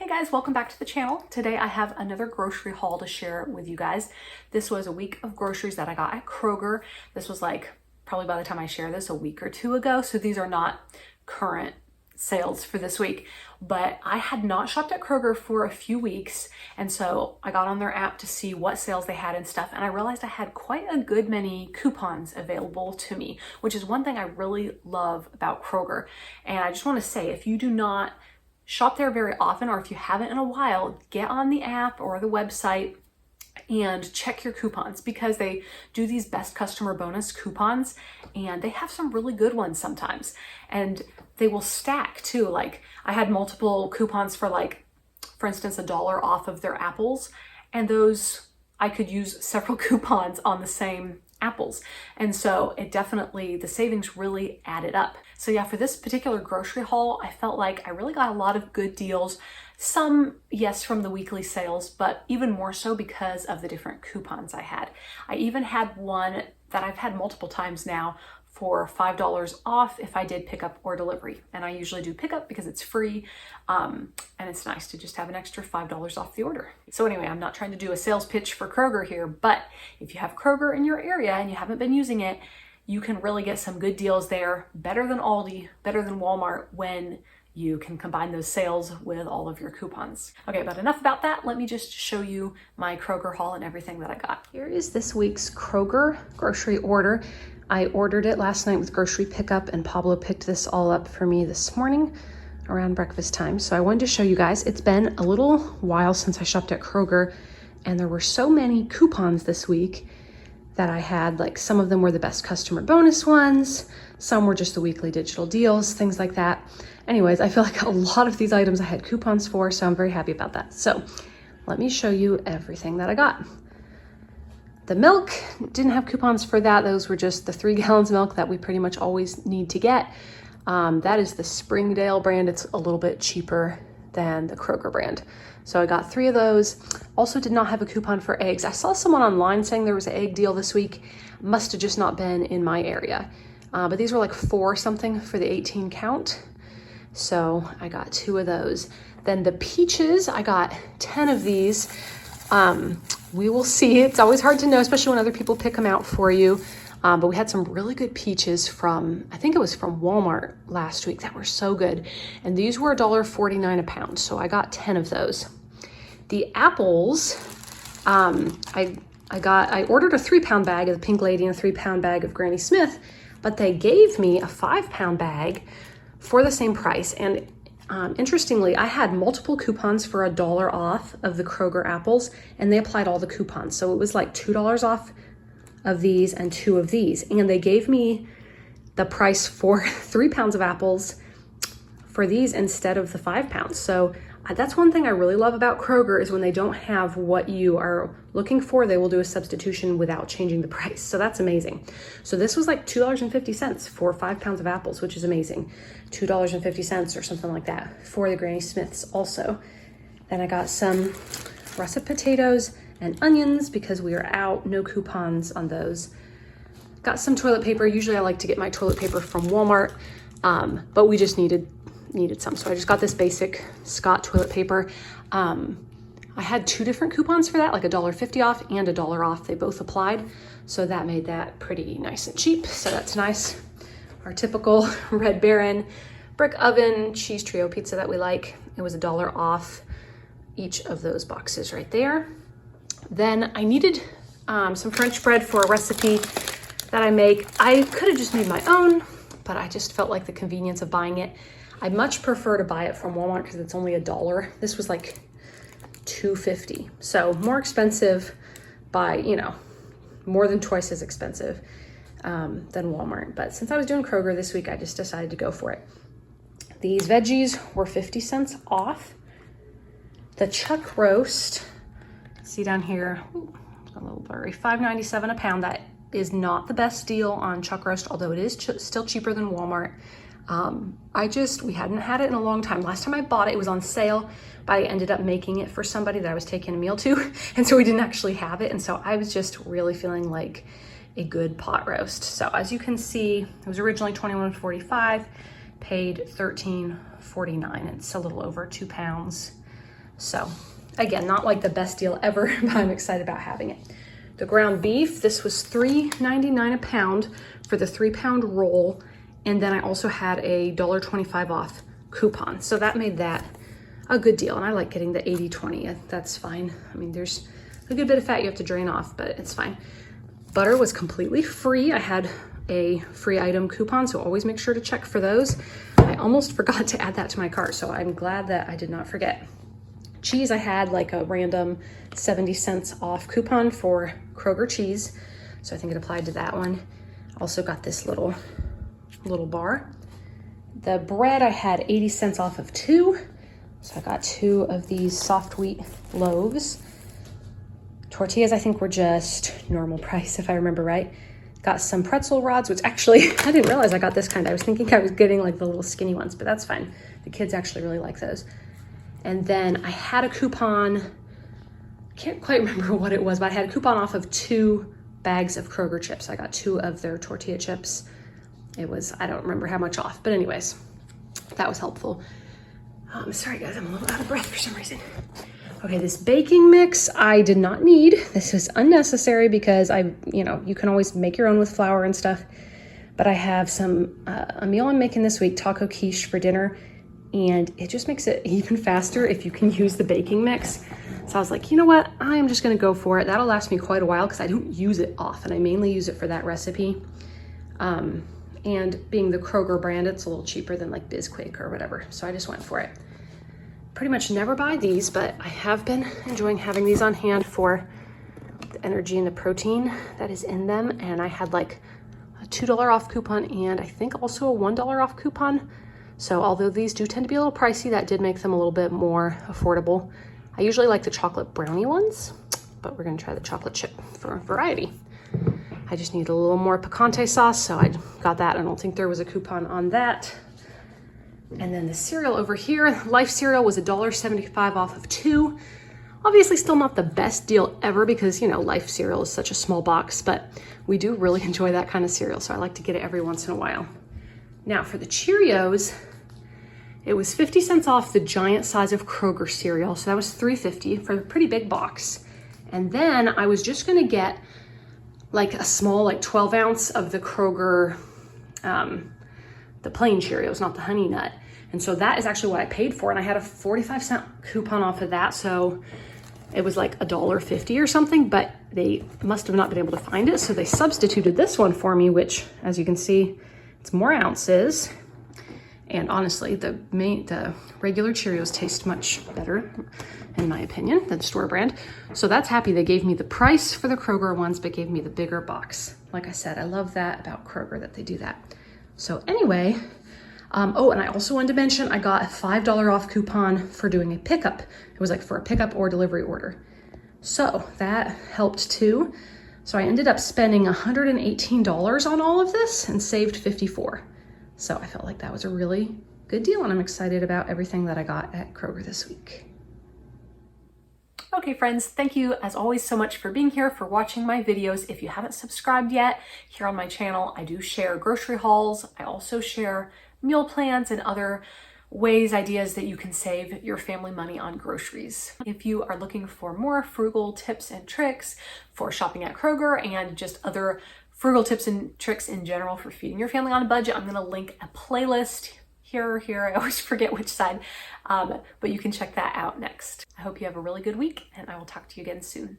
Guys, welcome back to the channel. Today I have another grocery haul to share with you guys. This was a week of groceries that I got at Kroger. This was like probably by the time I share this a week or two ago, so these are not current sales for this week, but I had not shopped at Kroger for a few weeks, and so I got on their app to see what sales they had and stuff, and I realized I had quite a good many coupons available to me, which is one thing I really love about Kroger. And I just want to say, if you do not shop there very often, or if you haven't in a while, get on the app or the website and check your coupons, because they do these best customer bonus coupons and they have some really good ones sometimes, and they will stack too. Like I had multiple coupons for, like, for instance, $1 off of their apples, and those I could use several coupons on the same apples. And so it definitely, the savings really added up. So yeah, for this particular grocery haul, I felt like I really got a lot of good deals. Some, yes, from the weekly sales, but even more so because of the different coupons I had. I even had one that I've had multiple times now for $5 off if I did pickup or delivery. And I usually do pickup because it's free, and it's nice to just have an extra $5 off the order. So anyway, I'm not trying to do a sales pitch for Kroger here, but if you have Kroger in your area and you haven't been using it, you can really get some good deals there, better than Aldi, better than Walmart, when you can combine those sales with all of your coupons. Okay, but enough about that. Let me just show you my Kroger haul and everything that I got. Here is this week's Kroger grocery order. I ordered it last night with grocery pickup, and Pablo picked this all up for me this morning around breakfast time. So I wanted to show you guys. It's been a little while since I shopped at Kroger, and there were so many coupons this week that I had. Like, some of them were the best customer bonus ones, some were just the weekly digital deals, things like that. Anyways, I feel like a lot of these items I had coupons for, so I'm very happy about that. So let me show you everything that I got. The milk, didn't have coupons for that. Those were just the 3 gallons of milk that we pretty much always need to get. That is the Springdale brand. It's a little bit cheaper than the Kroger brand. So I got 3 of those. Also did not have a coupon for eggs. I saw someone online saying there was an egg deal this week. Must have just not been in my area. But these were like 4 something for the 18 count. So I got 2 of those. Then the peaches, I got 10 of these. We will see. It's always hard to know, especially when other people pick them out for you. But we had some really good peaches from, I think it was from Walmart last week, that were so good. And these were $1.49 a pound. So I got 10 of those. The apples, I ordered a 3-pound bag of the Pink Lady and a 3-pound bag of Granny Smith, but they gave me a 5-pound bag for the same price. And interestingly, I had multiple coupons for $1 off of the Kroger apples, and they applied all the coupons. So it was like $2 off of these and 2 of these. And they gave me the price for 3 pounds of apples for these instead of the 5 pounds. So that's one thing I really love about Kroger, is when they don't have what you are looking for, they will do a substitution without changing the price. So that's amazing. So this was like $2.50 for 5 pounds of apples, which is amazing. $2.50 or something like that for the Granny Smiths also. Then I got some russet potatoes and onions because we are out, no coupons on those. Got some toilet paper. Usually I like to get my toilet paper from Walmart, but we just needed some. So I just got this basic Scott toilet paper. I had 2 different coupons for that, like $1.50 off and $1 off. They both applied. So that made that pretty nice and cheap. So that's nice. Our typical Red Baron brick oven cheese trio pizza that we like. It was $1 off each of those boxes right there. Then I needed some French bread for a recipe that I make. I could have just made my own, but I just felt like the convenience of buying it. I much prefer to buy it from Walmart because it's only $1. This was like $2.50. So more expensive by, you know, more than twice as expensive than Walmart. But since I was doing Kroger this week, I just decided to go for it. These veggies were 50 cents off. The chuck roast, see down here, a little blurry, $5.97 a pound. That is not the best deal on chuck roast, although it is still cheaper than Walmart. We hadn't had it in a long time. Last time I bought it, it was on sale, but I ended up making it for somebody that I was taking a meal to. And so we didn't actually have it. And so I was just really feeling like a good pot roast. So as you can see, it was originally $21.45, paid $13.49. It's a little over 2 pounds So again, not like the best deal ever, but I'm excited about having it. The ground beef, this was $3.99 a pound for the 3-pound roll. And then I also had a $1.25 off coupon. So that made that a good deal. And I like getting the 80/20, that's fine. I mean, there's a good bit of fat you have to drain off, but it's fine. Butter was completely free. I had a free item coupon, so always make sure to check for those. I almost forgot to add that to my cart, so I'm glad that I did not forget. Cheese, I had like a random 70 cents off coupon for Kroger cheese, so I think it applied to that one. Also got this little bar. The bread, I had 80 cents off of 2, so I got 2 of these soft wheat loaves. Tortillas, I think, were just normal price, if I remember right. Got some pretzel rods, which actually, I didn't realize I got this kind. I was thinking I was getting like the little skinny ones, but that's fine. The kids actually really like those. And then I had a coupon, can't quite remember what it was, but I had a coupon off of 2 bags of Kroger chips. I got 2 of their tortilla chips. It was, I don't remember how much off, but anyways, that was helpful. Sorry guys, I'm a little out of breath for some reason. Okay, this baking mix I did not need. This is unnecessary because you can always make your own with flour and stuff. But I have a meal I'm making this week, taco quiche for dinner, and it just makes it even faster if you can use the baking mix. So I was like, you know what? I am just gonna go for it. That'll last me quite a while because I don't use it often. I mainly use it for that recipe. And being the Kroger brand, it's a little cheaper than like Bisquick or whatever. So I just went for it. Pretty much never buy these, but I have been enjoying having these on hand for the energy and the protein that is in them. And I had like a $2 off coupon and I think also a $1 off coupon. So although these do tend to be a little pricey, that did make them a little bit more affordable. I usually like the chocolate brownie ones, but we're gonna try the chocolate chip for variety. I just need a little more picante sauce, so I got that. I don't think there was a coupon on that. And then the cereal over here, Life cereal was $1.75 off of 2. Obviously still not the best deal ever because, Life cereal is such a small box, but we do really enjoy that kind of cereal, so I like to get it every once in a while. Now for the Cheerios, it was 50 cents off the giant size of Kroger cereal, so that was $3.50 for a pretty big box. And then I was just gonna get like a small, like 12 ounce of the Kroger, the plain Cheerios, not the honey nut. And so that is actually what I paid for. And I had a 45-cent coupon off of that. So it was like $1.50 or something, but they must have not been able to find it. So they substituted this one for me, which as you can see, it's more ounces. And honestly, the regular Cheerios taste much better, in my opinion, than store brand. So that's happy they gave me the price for the Kroger ones, but gave me the bigger box. Like I said, I love that about Kroger, that they do that. So anyway, oh, and I also wanted to mention, I got a $5 off coupon for doing a pickup. It was like for a pickup or delivery order. So that helped too. So I ended up spending $118 on all of this and saved $54. So I felt like that was a really good deal, and I'm excited about everything that I got at Kroger this week. Okay friends, thank you as always so much for being here, for watching my videos. If you haven't subscribed yet, here on my channel, I do share grocery hauls. I also share meal plans and other ways, ideas that you can save your family money on groceries. If you are looking for more frugal tips and tricks for shopping at Kroger and just other frugal tips and tricks in general for feeding your family on a budget, I'm gonna link a playlist here or here. I always forget which side, but you can check that out next. I hope you have a really good week, and I will talk to you again soon.